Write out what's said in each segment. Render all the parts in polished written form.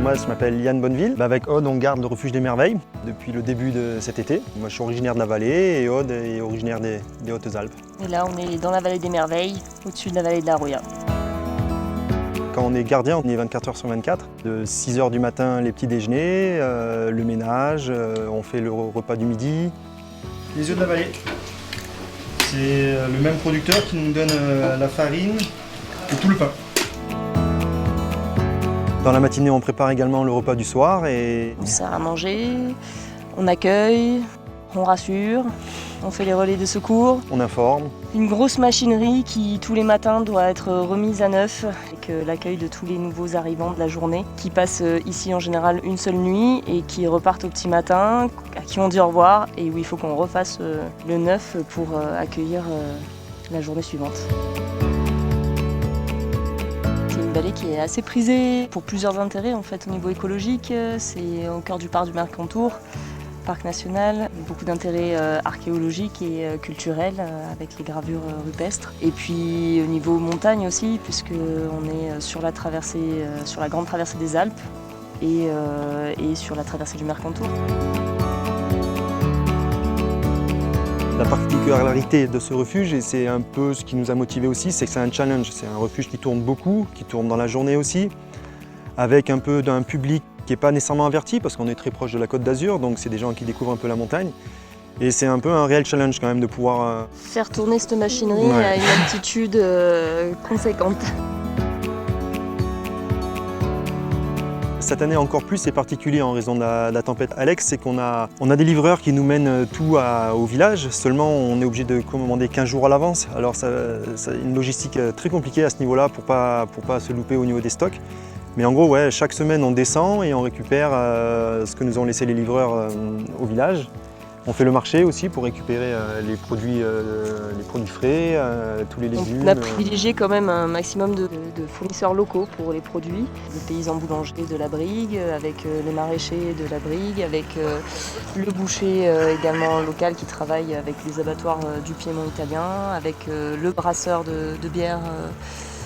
Moi, je m'appelle Yann Bonneville. Avec Aude, on garde le refuge des merveilles depuis le début de cet été. Moi, je suis originaire de la vallée et Aude est originaire des Hautes-Alpes. Et là, on est dans la vallée des merveilles, au-dessus de la vallée de la Roya. Quand on est gardien, on est 24 heures sur 24. De 6 h du matin, les petits déjeuners, le ménage, on fait le repas du midi. Les œufs de la vallée. C'est le même producteur qui nous donne la farine et tout le pain. Dans la matinée, on prépare également le repas du soir. On sert à manger, on accueille, on rassure, on fait les relais de secours. On informe. Une grosse machinerie qui, tous les matins, doit être remise à neuf avec l'accueil de tous les nouveaux arrivants de la journée qui passent ici en général une seule nuit et qui repartent au petit matin, à qui on dit au revoir et où il faut qu'on refasse le neuf pour accueillir la journée suivante. C'est une vallée qui est assez prisée pour plusieurs intérêts en fait au niveau écologique. C'est au cœur du parc du Mercantour, parc national, beaucoup d'intérêts archéologiques et culturels avec les gravures rupestres. Et puis au niveau montagne aussi, puisqu'on est sur la traversée, sur la grande traversée des Alpes et sur la traversée du Mercantour. La particularité de ce refuge, et c'est un peu ce qui nous a motivés aussi, c'est que c'est un challenge. C'est un refuge qui tourne beaucoup, qui tourne dans la journée aussi, avec un peu d'un public qui n'est pas nécessairement averti, parce qu'on est très proche de la Côte d'Azur, donc c'est des gens qui découvrent un peu la montagne. Et c'est un peu un réel challenge quand même de pouvoir... faire tourner cette machinerie à une altitude conséquente. Cette année encore plus, c'est particulier en raison de la tempête Alex, c'est qu'on a des livreurs qui nous mènent tout au village, seulement on est obligé de commander 15 jours à l'avance. Alors c'est une logistique très compliquée à ce niveau-là pour pas se louper au niveau des stocks. Mais en gros, ouais, chaque semaine on descend et on récupère ce que nous ont laissé les livreurs au village. On fait le marché aussi pour récupérer les produits frais, tous les légumes. On a privilégié quand même un maximum de fournisseurs locaux pour les produits. Les paysans boulangers de la Brigue, avec les maraîchers de la Brigue, avec le boucher également local qui travaille avec les abattoirs du Piémont italien, avec le brasseur de bière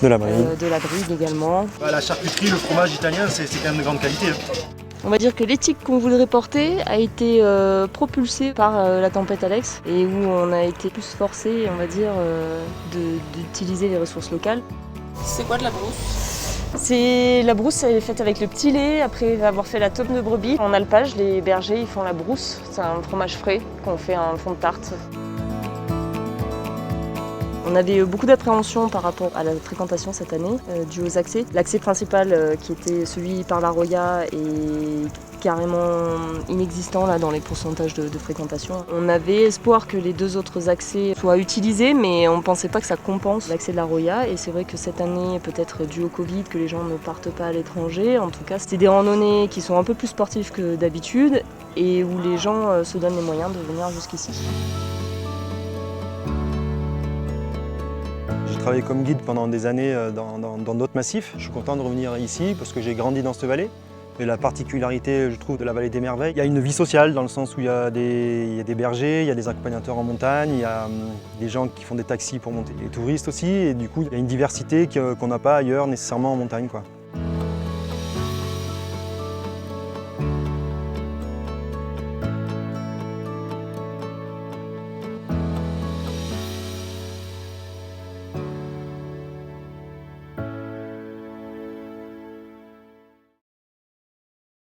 de la Brigue également. La charcuterie, le fromage italien, c'est quand même de grande qualité. On va dire que l'éthique qu'on voudrait porter a été propulsée par la tempête Alex et où on a été plus forcé, on va dire, d'utiliser les ressources locales. C'est quoi de la brousse? La brousse, elle est faite avec le petit lait, après avoir fait la taupe de brebis. En alpage, les bergers ils font la brousse, c'est un fromage frais qu'on fait en fond de tarte. On avait beaucoup d'appréhension par rapport à la fréquentation cette année, due aux accès. L'accès principal qui était celui par la Roya est carrément inexistant là, dans les pourcentages de fréquentation. On avait espoir que les deux autres accès soient utilisés, mais on ne pensait pas que ça compense l'accès de la Roya. Et c'est vrai que cette année, peut-être dû au Covid, que les gens ne partent pas à l'étranger. En tout cas, c'est des randonnées qui sont un peu plus sportives que d'habitude et où les gens se donnent les moyens de venir jusqu'ici. J'ai travaillé comme guide pendant des années dans d'autres massifs. Je suis content de revenir ici parce que j'ai grandi dans cette vallée. Et la particularité, je trouve, de la vallée des merveilles, il y a une vie sociale dans le sens où il y a des bergers, il y a des accompagnateurs en montagne, il y a des gens qui font des taxis pour monter, des touristes aussi. Et du coup, il y a une diversité qu'on n'a pas ailleurs nécessairement en montagne, quoi.